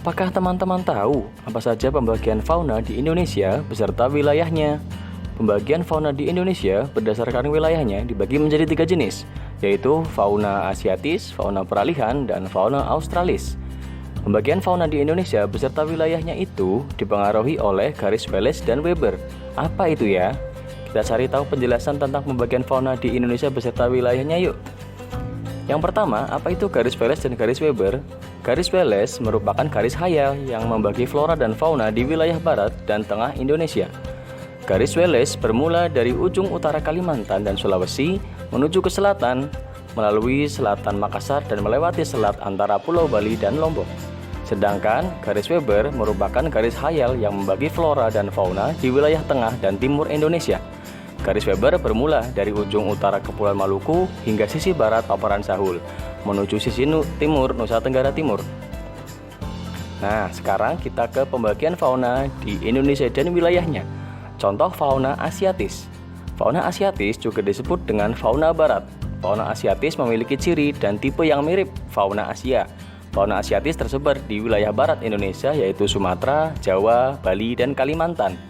Apakah teman-teman tahu apa saja pembagian fauna di Indonesia beserta wilayahnya? Pembagian fauna di Indonesia berdasarkan wilayahnya dibagi menjadi 3 jenis, yaitu fauna asiatis, fauna peralihan, dan fauna australis. Pembagian fauna di Indonesia beserta wilayahnya itu dipengaruhi oleh garis Wallace dan Weber. Apa itu ya? Kita cari tahu penjelasan tentang pembagian fauna di Indonesia beserta wilayahnya yuk. Yang pertama, apa itu garis Wallace dan garis Weber? Garis Wallace merupakan garis khayal yang membagi flora dan fauna di wilayah barat dan tengah Indonesia. Garis Wallace bermula dari ujung utara Kalimantan dan Sulawesi menuju ke selatan, melalui selatan Makassar dan melewati selat antara Pulau Bali dan Lombok. Sedangkan garis Weber merupakan garis khayal yang membagi flora dan fauna di wilayah tengah dan timur Indonesia. Garis Weber bermula dari ujung utara Kepulauan Maluku hingga sisi barat Paparan Sahul, menuju sisi timur Nusa Tenggara Timur. Nah, sekarang kita ke pembagian fauna di Indonesia dan wilayahnya. Contoh fauna asiatis. Fauna asiatis juga disebut dengan fauna barat. Fauna asiatis memiliki ciri dan tipe yang mirip fauna Asia. Fauna asiatis tersebar di wilayah barat Indonesia yaitu Sumatera, Jawa, Bali, dan Kalimantan.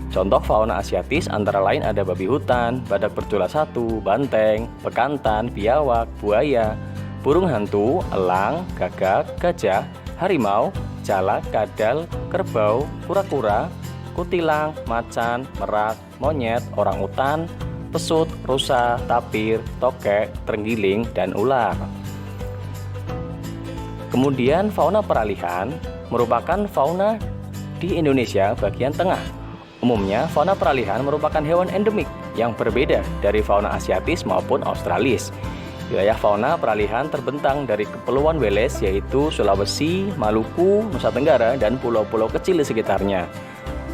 Contoh fauna asiatis antara lain ada babi hutan, badak bercula satu, banteng, bekantan, biawak, buaya, burung hantu, elang, gagak, gajah, harimau, jalak, kadal, kerbau, kura-kura, kutilang, macan, merak, monyet, orangutan, pesut, rusa, tapir, tokek, terenggiling, dan ular. Kemudian fauna peralihan merupakan fauna di Indonesia bagian tengah. Umumnya, fauna peralihan merupakan hewan endemik yang berbeda dari fauna asiatis maupun australis. Wilayah fauna peralihan terbentang dari Kepulauan Wallace yaitu Sulawesi, Maluku, Nusa Tenggara, dan pulau-pulau kecil di sekitarnya.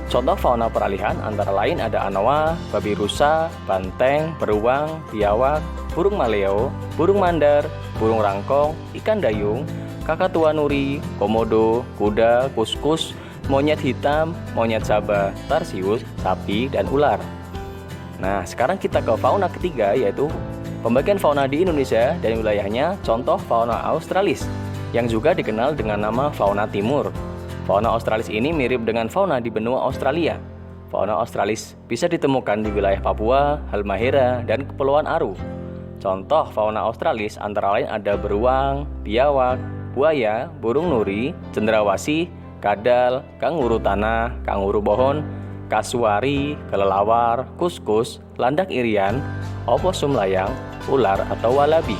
Contoh fauna peralihan antara lain ada anoa, babi rusa, banteng, beruang, biawak, burung maleo, burung mandar, burung rangkong, ikan dayung, kakatua nuri, komodo, kuda, kuskus, monyet hitam, monyet sabah, tarsius, sapi, dan ular. Nah, sekarang kita ke fauna ketiga yaitu pembagian fauna di Indonesia dan wilayahnya. Contoh fauna australis yang juga dikenal dengan nama fauna timur. Fauna australis ini mirip dengan fauna di benua Australia. Fauna australis bisa ditemukan di wilayah Papua, Halmahera, dan Kepulauan Aru. Contoh fauna australis antara lain ada beruang, biawak, buaya, burung nuri, cendrawasih, kadal, kanguru tanah, kanguru pohon, kasuari, kelelawar, kuskus, landak irian, oposum layang, ular atau walabi.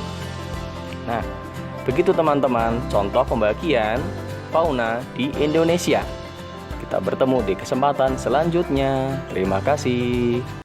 Nah, begitu teman-teman contoh pembagian fauna di Indonesia. Kita bertemu di kesempatan selanjutnya. Terima kasih.